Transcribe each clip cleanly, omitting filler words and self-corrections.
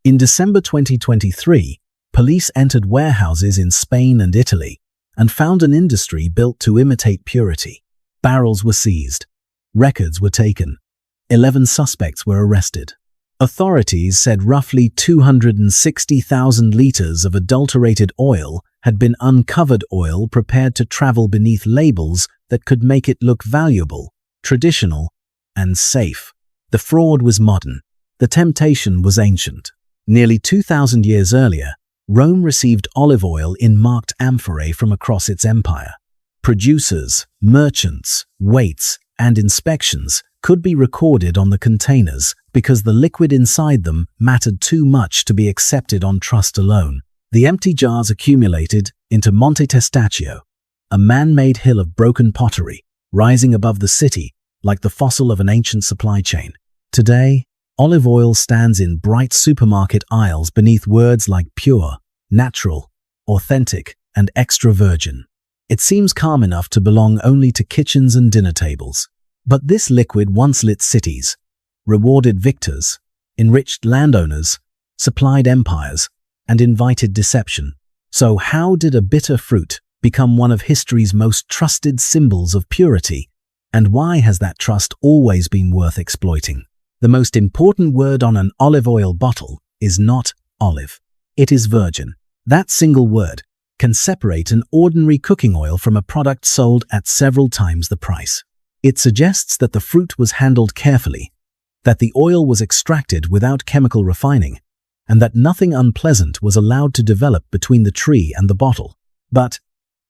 In December 2023, police entered warehouses in Spain and Italy and found an industry built to imitate purity. Barrels were seized. Records were taken. 11 suspects were arrested. Authorities said roughly 260,000 liters of adulterated oil had been uncovered oil prepared to travel beneath labels that could make it look valuable, traditional, and safe. The fraud was modern. The temptation was ancient. Nearly 2,000 years earlier, Rome received olive oil in marked amphorae from across its empire. Producers, merchants, weights, and inspections could be recorded on the containers because the liquid inside them mattered too much to be accepted on trust alone. The empty jars accumulated into Monte Testaccio, a man-made hill of broken pottery, rising above the city like the fossil of an ancient supply chain. Today, olive oil stands in bright supermarket aisles beneath words like pure, natural, authentic, and extra virgin. It seems calm enough to belong only to kitchens and dinner tables. But this liquid once lit cities, rewarded victors, enriched landowners, supplied empires, and invited deception. So how did a bitter fruit become one of history's most trusted symbols of purity? And why has that trust always been worth exploiting? The most important word on an olive oil bottle is not olive. It is virgin. That single word can separate an ordinary cooking oil from a product sold at several times the price. It suggests that the fruit was handled carefully, that the oil was extracted without chemical refining, and that nothing unpleasant was allowed to develop between the tree and the bottle. But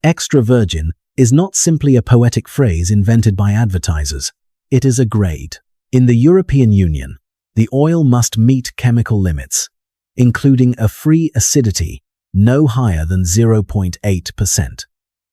extra virgin is not simply a poetic phrase invented by advertisers. It is a grade. In the European Union, the oil must meet chemical limits, including a free acidity no higher than 0.8%.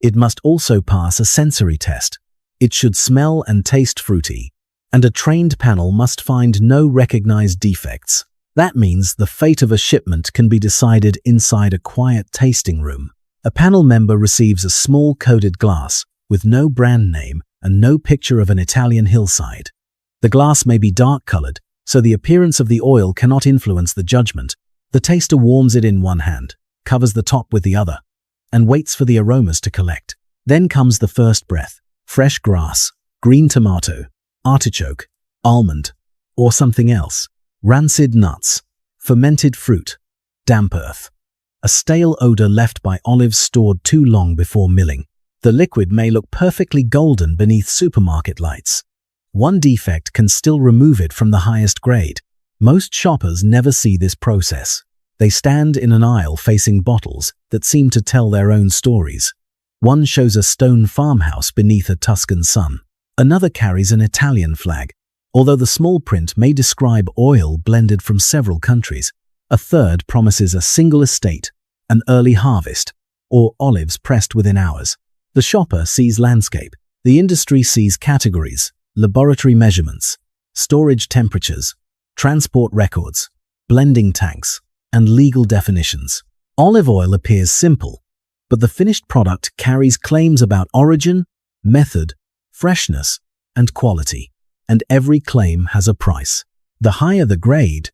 It must also pass a sensory test. It should smell and taste fruity, and a trained panel must find no recognized defects. That means the fate of a shipment can be decided inside a quiet tasting room. A panel member receives a small coded glass with no brand name and no picture of an Italian hillside. The glass may be dark-colored, so the appearance of the oil cannot influence the judgment. The taster warms it in one hand, covers the top with the other, and waits for the aromas to collect. Then comes the first breath. Fresh grass, green tomato, artichoke, almond, or something else. Rancid nuts, fermented fruit, damp earth. A stale odor left by olives stored too long before milling. The liquid may look perfectly golden beneath supermarket lights. One defect can still remove it from the highest grade. Most shoppers never see this process. They stand in an aisle facing bottles that seem to tell their own stories. One shows a stone farmhouse beneath a Tuscan sun. Another carries an Italian flag, although the small print may describe oil blended from several countries. A third promises a single estate, an early harvest, or olives pressed within hours. The shopper sees landscape. The industry sees categories, laboratory measurements, storage temperatures, transport records, blending tanks, and legal definitions. Olive oil appears simple, but the finished product carries claims about origin, method, freshness, and quality. And every claim has a price. The higher the grade,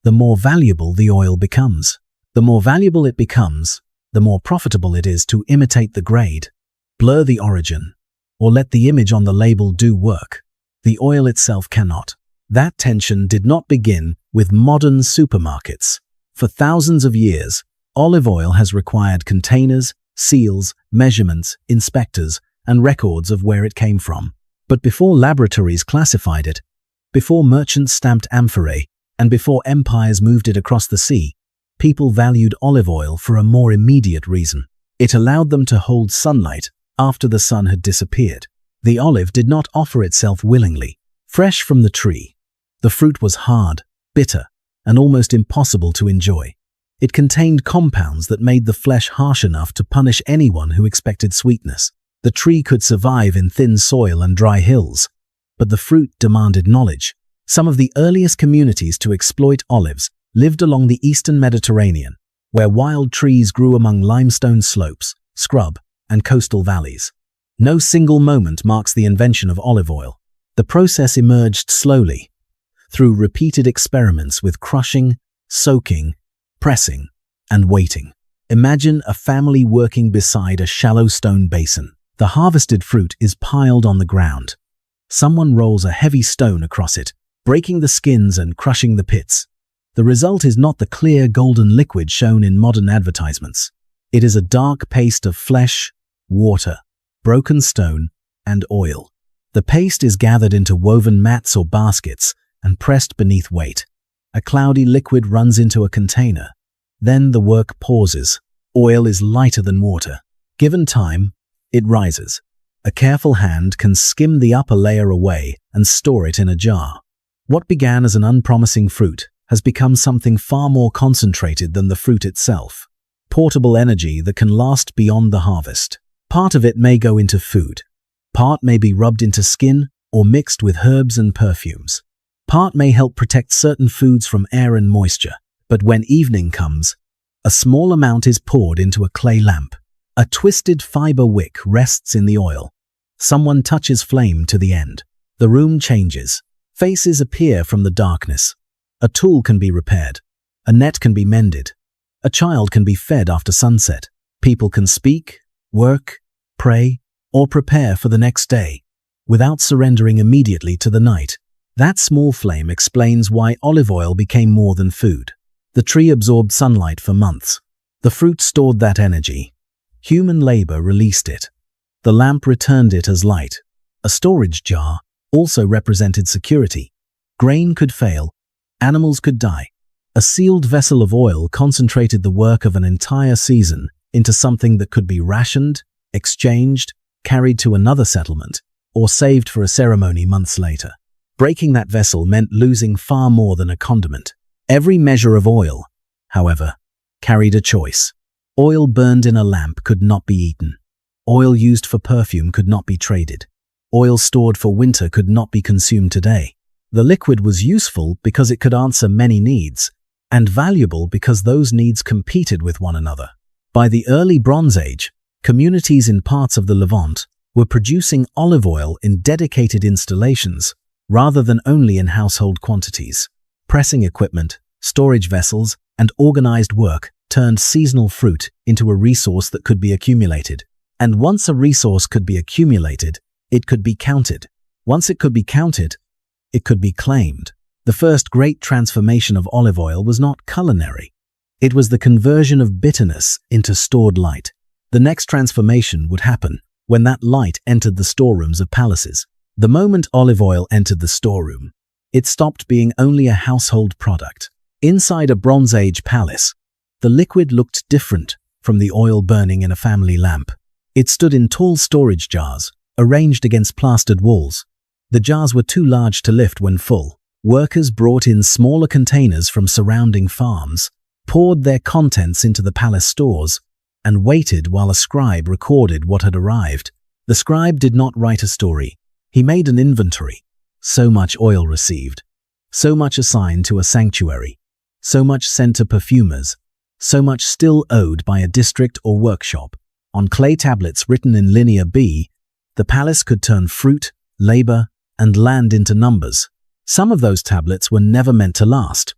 the more valuable the oil becomes. The more valuable it becomes, the more profitable it is to imitate the grade, blur the origin, or let the image on the label do work. The oil itself cannot. That tension did not begin with modern supermarkets. For thousands of years, olive oil has required containers, seals, measurements, inspectors, and records of where it came from. But before laboratories classified it, before merchants stamped amphorae, and before empires moved it across the sea, people valued olive oil for a more immediate reason. It allowed them to hold sunlight after the sun had disappeared. The olive did not offer itself willingly. Fresh from the tree, the fruit was hard, bitter, and almost impossible to enjoy. It contained compounds that made the flesh harsh enough to punish anyone who expected sweetness. The tree could survive in thin soil and dry hills, but the fruit demanded knowledge. Some of the earliest communities to exploit olives lived along the eastern Mediterranean, where wild trees grew among limestone slopes, scrub, and coastal valleys. No single moment marks the invention of olive oil. The process emerged slowly, through repeated experiments with crushing, soaking, pressing, and waiting. Imagine a family working beside a shallow stone basin. The harvested fruit is piled on the ground. Someone rolls a heavy stone across it, breaking the skins and crushing the pits. The result is not the clear golden liquid shown in modern advertisements. It is a dark paste of flesh, water, broken stone, and oil. The paste is gathered into woven mats or baskets and pressed beneath weight. A cloudy liquid runs into a container. Then the work pauses. Oil is lighter than water. Given time, it rises. A careful hand can skim the upper layer away and store it in a jar. What began as an unpromising fruit has become something far more concentrated than the fruit itself. Portable energy that can last beyond the harvest. Part of it may go into food. Part may be rubbed into skin or mixed with herbs and perfumes. Part may help protect certain foods from air and moisture. But when evening comes, a small amount is poured into a clay lamp. A twisted fiber wick rests in the oil. Someone touches flame to the end. The room changes. Faces appear from the darkness. A tool can be repaired. A net can be mended. A child can be fed after sunset. People can speak, work, pray, or prepare for the next day, without surrendering immediately to the night. That small flame explains why olive oil became more than food. The tree absorbed sunlight for months. The fruit stored that energy. Human labor released it. The lamp returned it as light. A storage jar also represented security. Grain could fail. Animals could die. A sealed vessel of oil concentrated the work of an entire season into something that could be rationed, exchanged, carried to another settlement, or saved for a ceremony months later. Breaking that vessel meant losing far more than a condiment. Every measure of oil, however, carried a choice. Oil burned in a lamp could not be eaten. Oil used for perfume could not be traded. Oil stored for winter could not be consumed today. The liquid was useful because it could answer many needs, and valuable because those needs competed with one another. By the early Bronze Age, communities in parts of the Levant were producing olive oil in dedicated installations rather than only in household quantities. Pressing equipment, storage vessels, and organized work turned seasonal fruit into a resource that could be accumulated. And once a resource could be accumulated, it could be counted. Once it could be counted, it could be claimed. The first great transformation of olive oil was not culinary. It was the conversion of bitterness into stored light. The next transformation would happen when that light entered the storerooms of palaces. The moment olive oil entered the storeroom, it stopped being only a household product. Inside a Bronze Age palace, the liquid looked different from the oil burning in a family lamp. It stood in tall storage jars, arranged against plastered walls. The jars were too large to lift when full. Workers brought in smaller containers from surrounding farms, poured their contents into the palace stores, and waited while a scribe recorded what had arrived. The scribe did not write a story. He made an inventory. So much oil received, so much assigned to a sanctuary, so much sent to perfumers, so much still owed by a district or workshop. On clay tablets written in Linear B, the palace could turn fruit, labor, and land into numbers. Some of those tablets were never meant to last.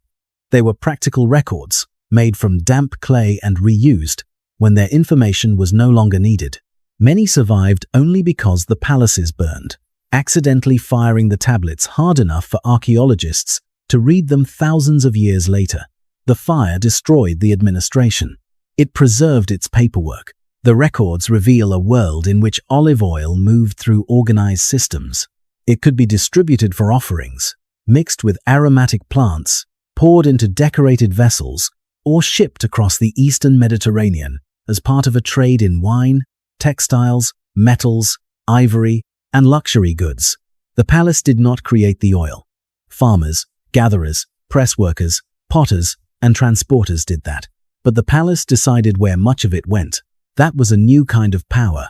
They were practical records, made from damp clay and reused when their information was no longer needed. Many survived only because the palaces burned, accidentally firing the tablets hard enough for archaeologists to read them thousands of years later. The fire destroyed the administration. It preserved its paperwork. The records reveal a world in which olive oil moved through organized systems. It could be distributed for offerings, mixed with aromatic plants, poured into decorated vessels, or shipped across the eastern Mediterranean as part of a trade in wine, textiles, metals, ivory, and luxury goods. The palace did not create the oil. Farmers, gatherers, press workers, potters, and transporters did that. But the palace decided where much of it went. That was a new kind of power.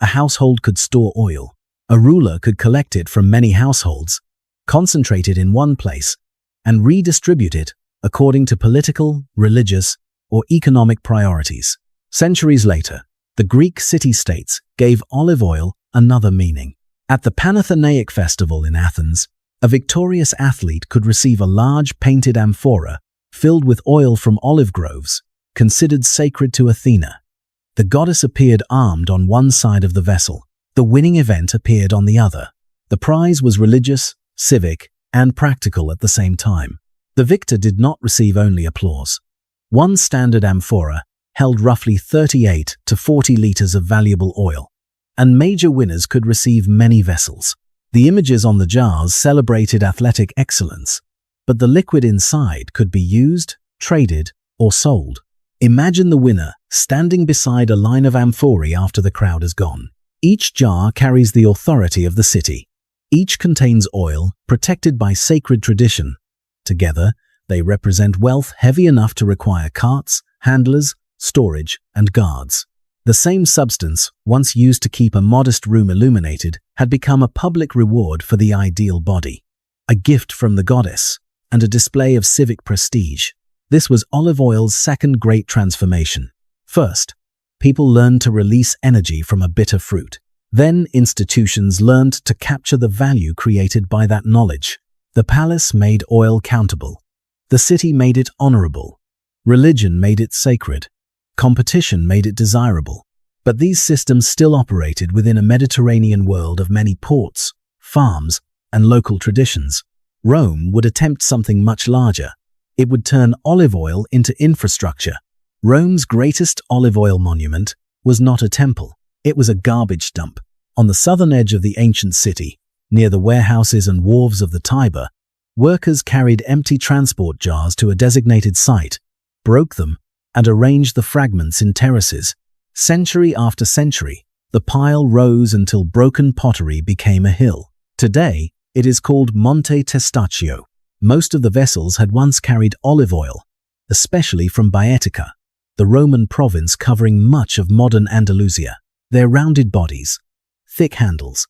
A household could store oil. A ruler could collect it from many households, concentrate it in one place, and redistribute it according to political, religious, or economic priorities. Centuries later, the Greek city-states gave olive oil another meaning. At the Panathenaic festival in Athens, a victorious athlete could receive a large painted amphora filled with oil from olive groves, considered sacred to Athena. The goddess appeared armed on one side of the vessel. The winning event appeared on the other. The prize was religious, civic, and practical at the same time. The victor did not receive only applause. One standard amphora held roughly 38 to 40 liters of valuable oil, and major winners could receive many vessels. The images on the jars celebrated athletic excellence, but the liquid inside could be used, traded, or sold. Imagine the winner standing beside a line of amphorae after the crowd is gone. Each jar carries the authority of the city. Each contains oil, protected by sacred tradition. Together, they represent wealth heavy enough to require carts, handlers, storage, and guards. The same substance, once used to keep a modest room illuminated, had become a public reward for the ideal body, a gift from the goddess, and a display of civic prestige. This was olive oil's second great transformation. First, people learned to release energy from a bitter fruit. Then institutions learned to capture the value created by that knowledge. The palace made oil countable. The city made it honorable. Religion made it sacred. Competition made it desirable. But these systems still operated within a Mediterranean world of many ports, farms, and local traditions. Rome would attempt something much larger. It would turn olive oil into infrastructure. Rome's greatest olive oil monument was not a temple. It was a garbage dump. On the southern edge of the ancient city, near the warehouses and wharves of the Tiber, workers carried empty transport jars to a designated site, broke them, and arranged the fragments in terraces. Century after century, the pile rose until broken pottery became a hill. Today, it is called Monte Testaccio. Most of the vessels had once carried olive oil, especially from Baetica, the Roman province covering much of modern Andalusia. Their rounded bodies, thick handles,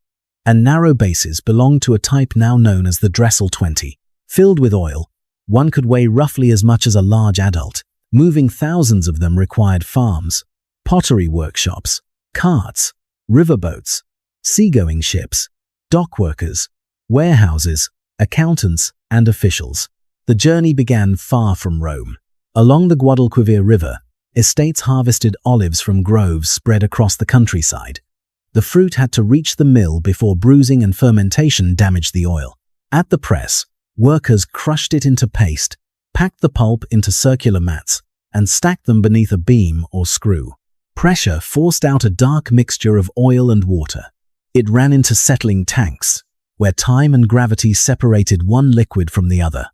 and narrow bases belonged to a type now known as the Dressel 20. Filled with oil, one could weigh roughly as much as a large adult. Moving thousands of them required farms, pottery workshops, carts, riverboats, seagoing ships, dock workers, warehouses, accountants, and officials. The journey began far from Rome. Along the Guadalquivir River, estates harvested olives from groves spread across the countryside. The fruit had to reach the mill before bruising and fermentation damaged the oil. At the press, workers crushed it into paste, packed the pulp into circular mats, and stacked them beneath a beam or screw. Pressure forced out a dark mixture of oil and water. It ran into settling tanks, where time and gravity separated one liquid from the other.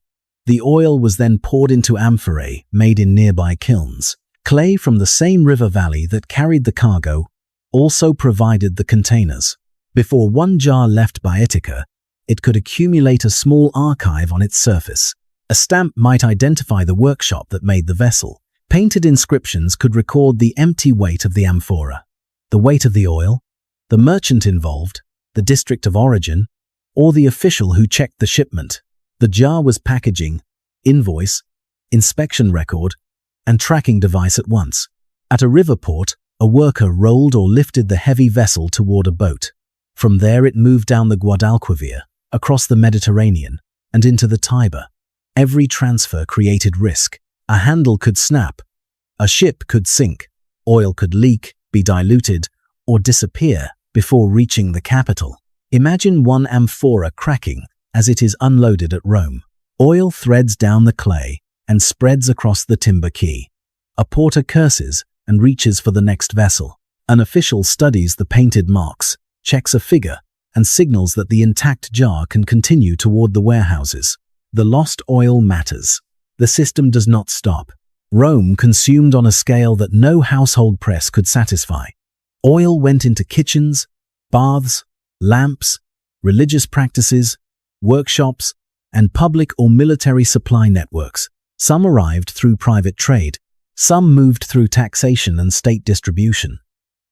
The oil was then poured into amphorae made in nearby kilns. Clay from the same river valley that carried the cargo also provided the containers. Before one jar left Baetica, it could accumulate a small archive on its surface. A stamp might identify the workshop that made the vessel. Painted inscriptions could record the empty weight of the amphora, the weight of the oil, the merchant involved, the district of origin, or the official who checked the shipment. The jar was packaging, invoice, inspection record, and tracking device at once. At a river port, a worker rolled or lifted the heavy vessel toward a boat. From there it moved down the Guadalquivir, across the Mediterranean, and into the Tiber. Every transfer created risk. A handle could snap, a ship could sink, oil could leak, be diluted, or disappear before reaching the capital. Imagine one amphora cracking as it is unloaded at Rome. Oil threads down the clay and spreads across the timber quay. A porter curses and reaches for the next vessel. An official studies the painted marks, checks a figure, and signals that the intact jar can continue toward the warehouses. The lost oil matters. The system does not stop. Rome consumed on a scale that no household press could satisfy. Oil went into kitchens, baths, lamps, religious practices, workshops, and public or military supply networks. Some arrived through private trade. Some moved through taxation and state distribution.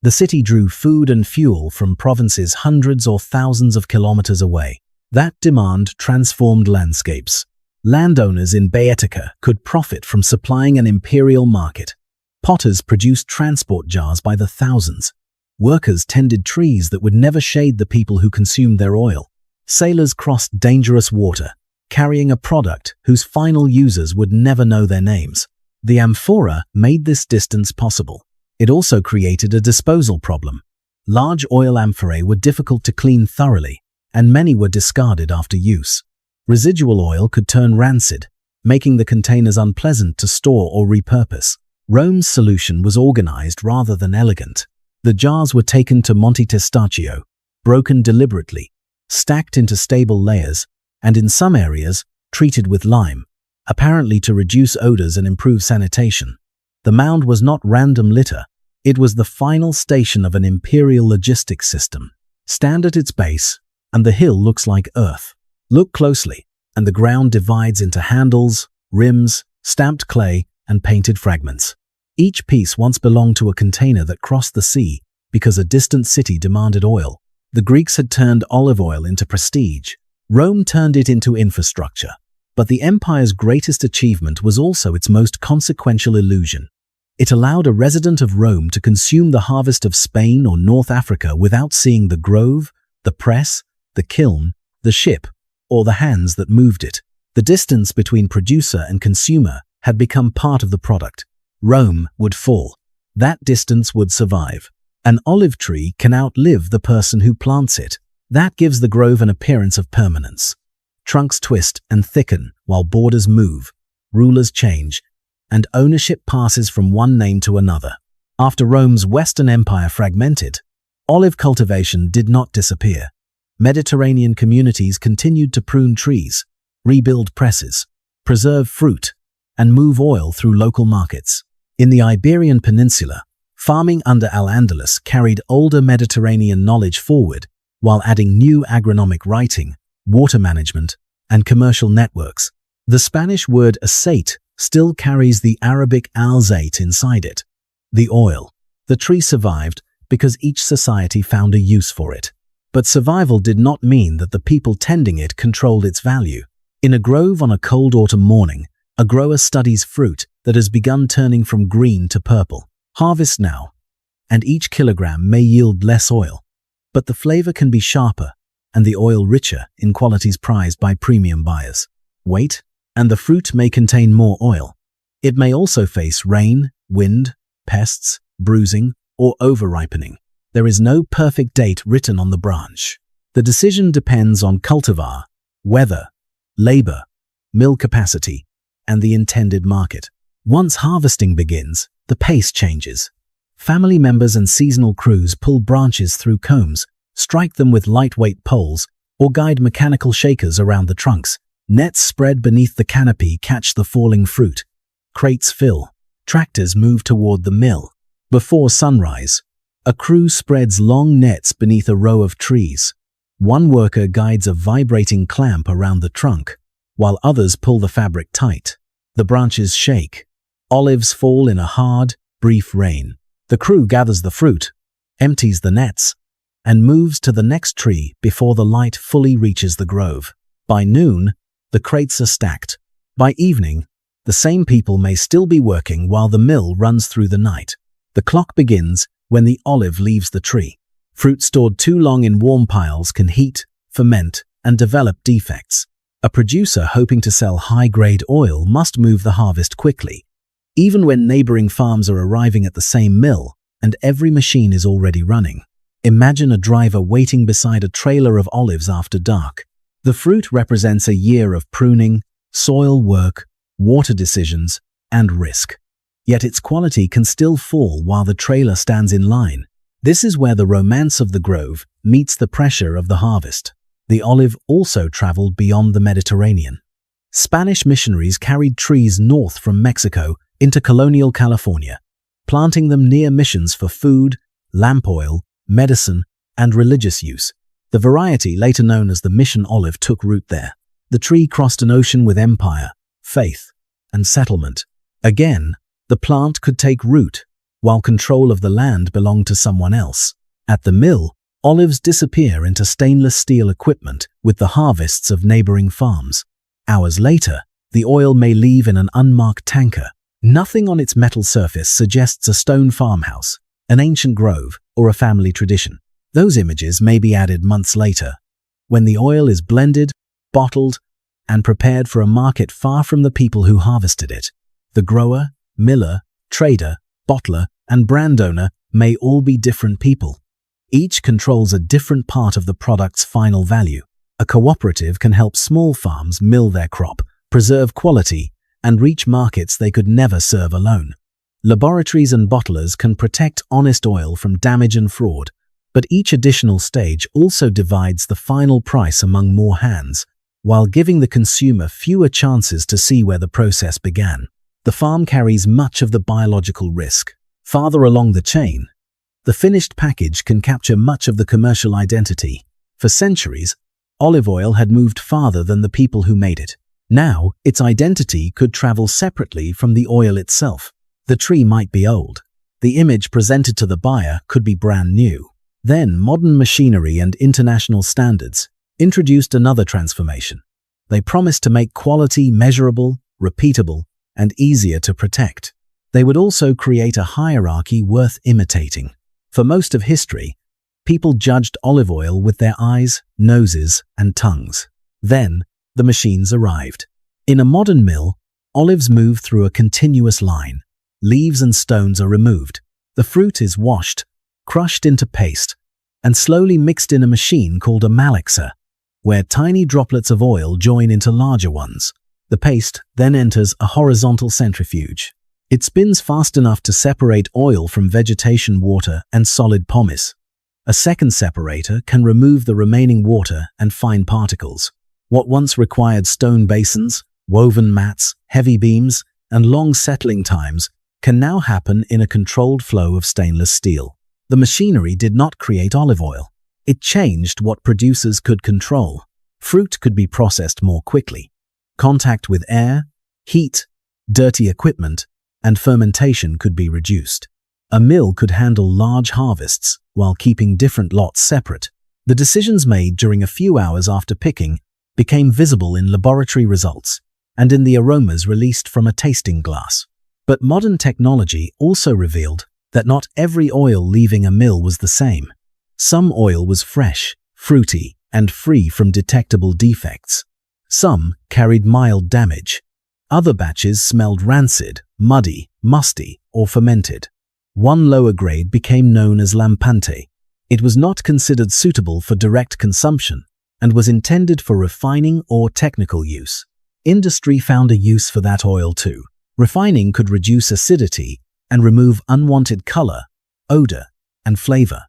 The city drew food and fuel from provinces hundreds or thousands of kilometers away. That demand transformed landscapes. Landowners in Baetica could profit from supplying an imperial market. Potters produced transport jars by the thousands. Workers tended trees that would never shade the people who consumed their oil. Sailors crossed dangerous water, carrying a product whose final users would never know their names. The amphora made this distance possible. It also created a disposal problem. Large oil amphorae were difficult to clean thoroughly, and many were discarded after use. Residual oil could turn rancid, making the containers unpleasant to store or repurpose. Rome's solution was organized rather than elegant. The jars were taken to Monte Testaccio, broken deliberately, stacked into stable layers, and in some areas, treated with lime, apparently to reduce odors and improve sanitation. The mound was not random litter. It was the final station of an imperial logistics system. Stand at its base, and the hill looks like earth. Look closely, and the ground divides into handles, rims, stamped clay, and painted fragments. Each piece once belonged to a container that crossed the sea because a distant city demanded oil. The Greeks had turned olive oil into prestige. Rome turned it into infrastructure. But the empire's greatest achievement was also its most consequential illusion. It allowed a resident of Rome to consume the harvest of Spain or North Africa without seeing the grove, the press, the kiln, the ship, or the hands that moved it. The distance between producer and consumer had become part of the product. Rome would fall. That distance would survive. An olive tree can outlive the person who plants it. That gives the grove an appearance of permanence. Trunks twist and thicken while borders move, rulers change, and ownership passes from one name to another. After Rome's Western Empire fragmented, olive cultivation did not disappear. Mediterranean communities continued to prune trees, rebuild presses, preserve fruit, and move oil through local markets. In the Iberian Peninsula, farming under Al-Andalus carried older Mediterranean knowledge forward while adding new agronomic writing, water management, and commercial networks. The Spanish word aceite still carries the Arabic al-zayt inside it. The oil. The tree survived because each society found a use for it. But survival did not mean that the people tending it controlled its value. In a grove on a cold autumn morning, a grower studies fruit that has begun turning from green to purple. Harvest now, and each kilogram may yield less oil. But the flavor can be sharper, and the oil richer in qualities prized by premium buyers. Wait, and the fruit may contain more oil. It may also face rain, wind, pests, bruising, or over-ripening. There is no perfect date written on the branch. The decision depends on cultivar, weather, labor, mill capacity, and the intended market. Once harvesting begins, the pace changes. Family members and seasonal crews pull branches through combs, strike them with lightweight poles, or guide mechanical shakers around the trunks. Nets spread beneath the canopy catch the falling fruit. Crates fill. Tractors move toward the mill. Before sunrise, a crew spreads long nets beneath a row of trees. One worker guides a vibrating clamp around the trunk, while others pull the fabric tight. The branches shake. Olives fall in a hard, brief rain. The crew gathers the fruit, empties the nets, and moves to the next tree before the light fully reaches the grove. By noon, the crates are stacked. By evening, the same people may still be working while the mill runs through the night. The clock begins when the olive leaves the tree. Fruit stored too long in warm piles can heat, ferment, and develop defects. A producer hoping to sell high-grade oil must move the harvest quickly, even when neighboring farms are arriving at the same mill and every machine is already running. Imagine a driver waiting beside a trailer of olives after dark. The fruit represents a year of pruning, soil work, water decisions, and risk. Yet its quality can still fall while the trailer stands in line. This is where the romance of the grove meets the pressure of the harvest. The olive also traveled beyond the Mediterranean. Spanish missionaries carried trees north from Mexico into colonial California, planting them near missions for food, lamp oil, medicine, and religious use. The variety, later known as the mission olive, took root there. The tree crossed an ocean with empire, faith, and settlement. Again, the plant could take root, while control of the land belonged to someone else. At the mill, olives disappear into stainless steel equipment with the harvests of neighboring farms. Hours later, the oil may leave in an unmarked tanker. Nothing on its metal surface suggests a stone farmhouse, an ancient grove, or a family tradition. Those images may be added months later, when the oil is blended, bottled, and prepared for a market far from the people who harvested it. The grower, miller, trader, bottler, and brand owner may all be different people. Each controls a different part of the product's final value. A cooperative can help small farms mill their crop, preserve quality, and reach markets they could never serve alone. Laboratories and bottlers can protect honest oil from damage and fraud, but each additional stage also divides the final price among more hands, while giving the consumer fewer chances to see where the process began. The farm carries much of the biological risk. Farther along the chain, the finished package can capture much of the commercial identity. For centuries, olive oil had moved farther than the people who made it. Now, its identity could travel separately from the oil itself. The tree might be old. The image presented to the buyer could be brand new. Then, modern machinery and international standards introduced another transformation. They promised to make quality measurable, repeatable, and easier to protect. They would also create a hierarchy worth imitating. For most of history, people judged olive oil with their eyes, noses, and tongues. Then, the machines arrived. In a modern mill, olives move through a continuous line. Leaves and stones are removed. The fruit is washed, crushed into paste, and slowly mixed in a machine called a malaxer, where tiny droplets of oil join into larger ones. The paste then enters a horizontal centrifuge. It spins fast enough to separate oil from vegetation water and solid pomace. A second separator can remove the remaining water and fine particles. What once required stone basins, woven mats, heavy beams, and long settling times can now happen in a controlled flow of stainless steel. The machinery did not create olive oil. It changed what producers could control. Fruit could be processed more quickly. Contact with air, heat, dirty equipment, and fermentation could be reduced. A mill could handle large harvests while keeping different lots separate. The decisions made during a few hours after picking became visible in laboratory results and in the aromas released from a tasting glass. But modern technology also revealed that not every oil leaving a mill was the same. Some oil was fresh, fruity, and free from detectable defects. Some carried mild damage. Other batches smelled rancid, muddy, musty, or fermented. One lower grade became known as lampante. It was not considered suitable for direct consumption and was intended for refining or technical use. Industry found a use for that oil too. Refining could reduce acidity and remove unwanted color, odor, and flavor.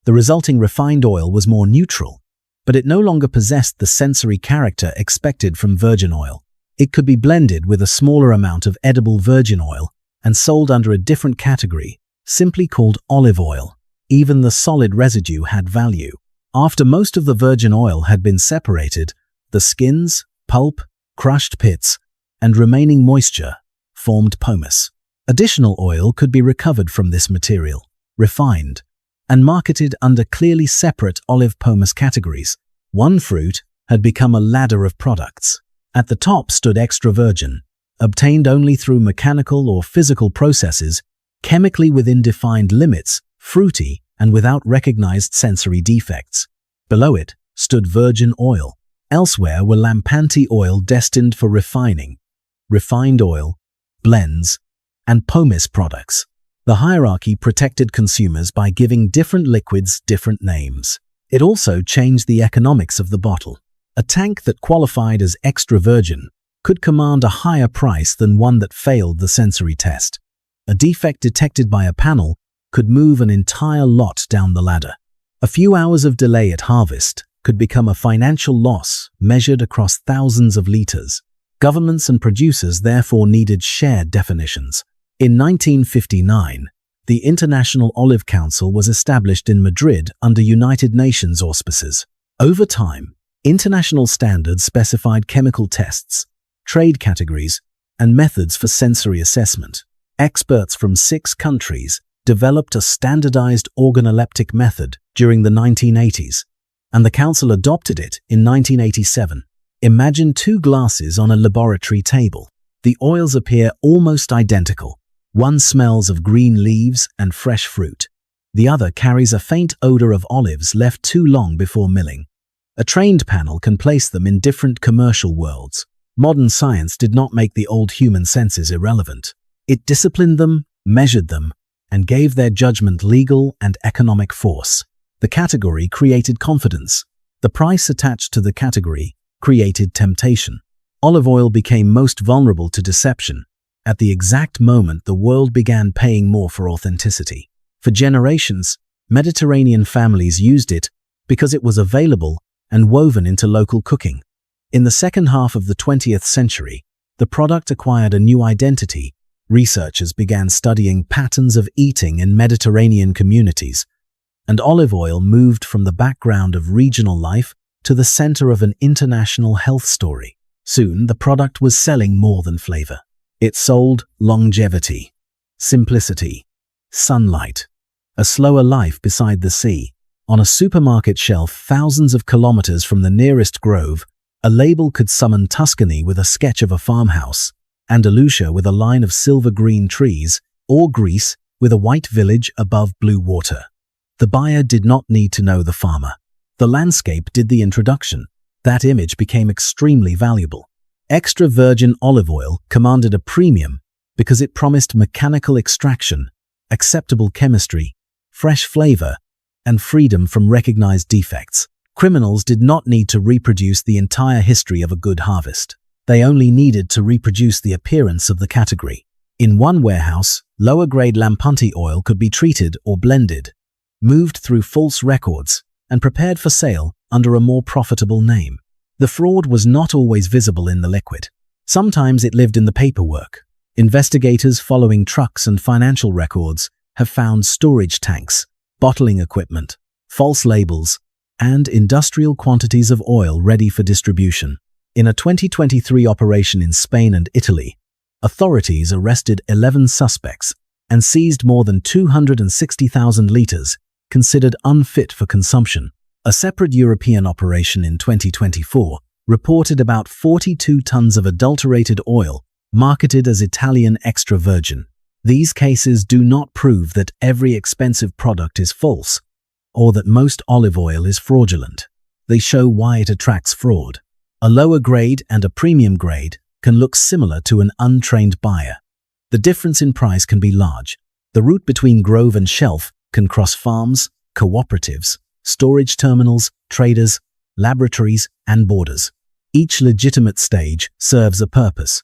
The resulting refined oil was more neutral, but it no longer possessed the sensory character expected from virgin oil. It could be blended with a smaller amount of edible virgin oil and sold under a different category, simply called olive oil. Even the solid residue had value. After most of the virgin oil had been separated, the skins, pulp, crushed pits, and remaining moisture formed pomace. Additional oil could be recovered from this material, refined, and marketed under clearly separate olive pomace categories. One fruit had become a ladder of products. At the top stood extra virgin, obtained only through mechanical or physical processes, chemically within defined limits, fruity, and without recognized sensory defects. Below it stood virgin oil. Elsewhere were lampante oil destined for refining, refined oil, blends, and pomace products. The hierarchy protected consumers by giving different liquids different names. It also changed the economics of the bottle. A tank that qualified as extra virgin could command a higher price than one that failed the sensory test. A defect detected by a panel could move an entire lot down the ladder. A few hours of delay at harvest could become a financial loss measured across thousands of liters. Governments and producers therefore needed shared definitions. In 1959, the International Olive Council was established in Madrid under United Nations auspices. Over time, international standards specified chemical tests, trade categories, and methods for sensory assessment. Experts from 6 countries developed a standardized organoleptic method during the 1980s, and the Council adopted it in 1987. Imagine 2 glasses on a laboratory table. The oils appear almost identical. One smells of green leaves and fresh fruit. The other carries a faint odor of olives left too long before milling. A trained panel can place them in different commercial worlds. Modern science did not make the old human senses irrelevant. It disciplined them, measured them, and gave their judgment legal and economic force. The category created confidence. The price attached to the category created temptation. Olive oil became most vulnerable to deception at the exact moment the world began paying more for authenticity. For generations, Mediterranean families used it because it was available and woven into local cooking. In the second half of the 20th century, the product acquired a new identity. Researchers began studying patterns of eating in Mediterranean communities, and olive oil moved from the background of regional life to the center of an international health story. Soon, the product was selling more than flavor. It sold longevity, simplicity, sunlight, a slower life beside the sea. On a supermarket shelf thousands of kilometers from the nearest grove, a label could summon Tuscany with a sketch of a farmhouse, Andalusia with a line of silver-green trees, or Greece with a white village above blue water. The buyer did not need to know the farmer. The landscape did the introduction. That image became extremely valuable. Extra virgin olive oil commanded a premium because it promised mechanical extraction, acceptable chemistry, fresh flavor, and freedom from recognized defects. Criminals did not need to reproduce the entire history of a good harvest. They only needed to reproduce the appearance of the category. In one warehouse, lower-grade lampunti oil could be treated or blended, moved through false records, and prepared for sale under a more profitable name. The fraud was not always visible in the liquid. Sometimes it lived in the paperwork. Investigators following trucks and financial records have found storage tanks, bottling equipment, false labels, and industrial quantities of oil ready for distribution. In a 2023 operation in Spain and Italy, authorities arrested 11 suspects and seized more than 260,000 liters considered unfit for consumption. A separate European operation in 2024 reported about 42 tons of adulterated oil marketed as Italian extra virgin. These cases do not prove that every expensive product is false or that most olive oil is fraudulent. They show why it attracts fraud. A lower grade and a premium grade can look similar to an untrained buyer. The difference in price can be large. The route between grove and shelf can cross farms, cooperatives, storage terminals, traders, laboratories, and borders. Each legitimate stage serves a purpose.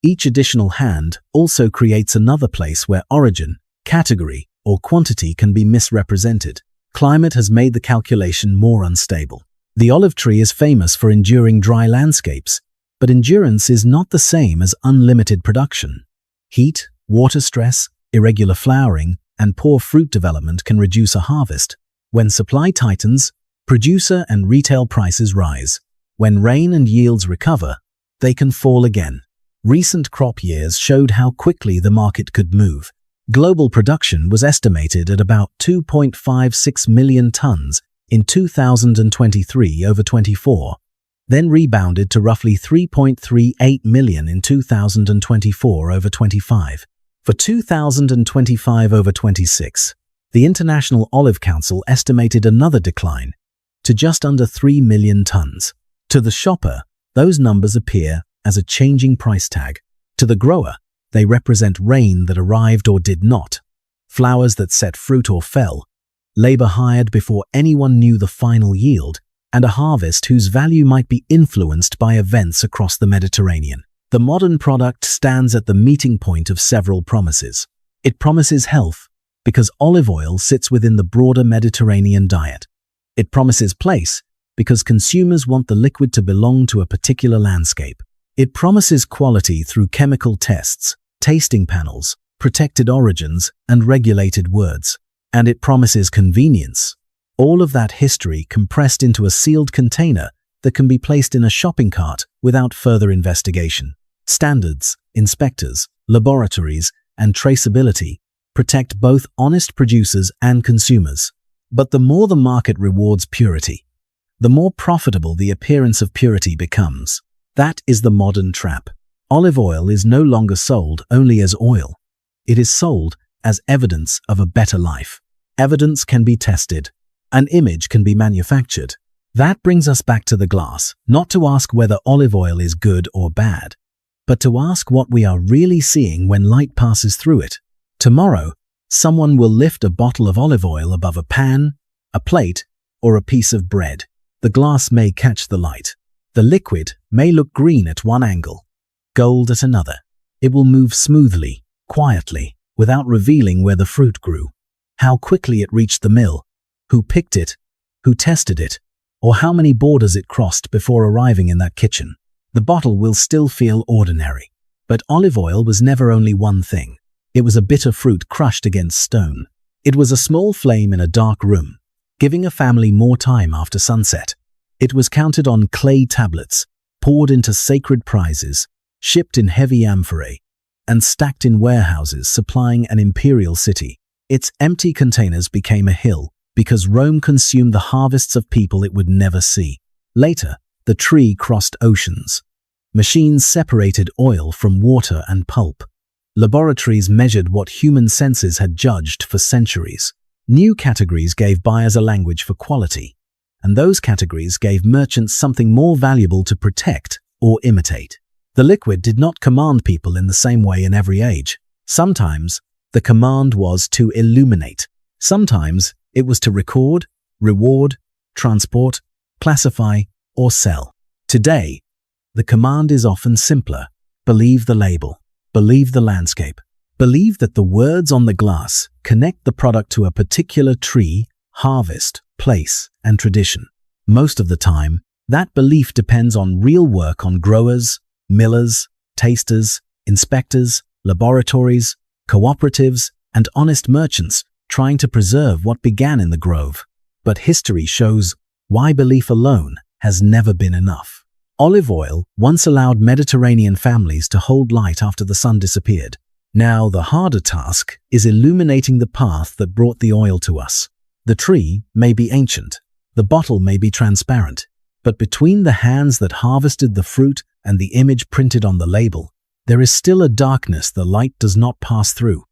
Each additional hand also creates another place where origin, category, or quantity can be misrepresented. Climate has made the calculation more unstable. The olive tree is famous for enduring dry landscapes, but endurance is not the same as unlimited production. Heat, water stress, irregular flowering, and poor fruit development can reduce a harvest. When supply tightens, producer and retail prices rise. When rain and yields recover, they can fall again. Recent crop years showed how quickly the market could move. Global production was estimated at about 2.56 million tons in 2023/24, then rebounded to roughly 3.38 million in 2024/25. For 2025/26, the International Olive Council estimated another decline to just under 3 million tons. To the shopper, those numbers appear as a changing price tag. To the grower, they represent rain that arrived or did not, flowers that set fruit or fell, labor hired before anyone knew the final yield, and a harvest whose value might be influenced by events across the Mediterranean. The modern product stands at the meeting point of several promises. It promises health because olive oil sits within the broader Mediterranean diet. It promises place because consumers want the liquid to belong to a particular landscape. It promises quality through chemical tests, tasting panels, protected origins, and regulated words. And it promises convenience. All of that history compressed into a sealed container that can be placed in a shopping cart without further investigation. Standards, inspectors, laboratories, and traceability protect both honest producers and consumers. But the more the market rewards purity, the more profitable the appearance of purity becomes. That is the modern trap. Olive oil is no longer sold only as oil. It is sold as evidence of a better life. Evidence can be tested. An image can be manufactured. That brings us back to the glass, not to ask whether olive oil is good or bad, but to ask what we are really seeing when light passes through it. Tomorrow, someone will lift a bottle of olive oil above a pan, a plate, or a piece of bread. The glass may catch the light. The liquid may look green at one angle, gold at another. It will move smoothly, quietly, without revealing where the fruit grew, how quickly it reached the mill, who picked it, who tested it, or how many borders it crossed before arriving in that kitchen. The bottle will still feel ordinary. But olive oil was never only one thing. It was a bitter fruit crushed against stone. It was a small flame in a dark room, giving a family more time after sunset. It was counted on clay tablets, poured into sacred prizes, shipped in heavy amphorae, and stacked in warehouses supplying an imperial city. Its empty containers became a hill because Rome consumed the harvests of people it would never see. Later, the tree crossed oceans. Machines separated oil from water and pulp. Laboratories measured what human senses had judged for centuries. New categories gave buyers a language for quality, and those categories gave merchants something more valuable to protect or imitate. The liquid did not command people in the same way in every age. Sometimes, the command was to illuminate. Sometimes, it was to record, reward, transport, classify, or sell. Today, the command is often simpler. Believe the label. Believe the landscape. Believe that the words on the glass connect the product to a particular tree, harvest, place, and tradition. Most of the time, that belief depends on real work on growers, millers, tasters, inspectors, laboratories, cooperatives, and honest merchants trying to preserve what began in the grove. But history shows why belief alone has never been enough. Olive oil once allowed Mediterranean families to hold light after the sun disappeared. Now the harder task is illuminating the path that brought the oil to us. The tree may be ancient, the bottle may be transparent, but between the hands that harvested the fruit and the image printed on the label, there is still a darkness the light does not pass through.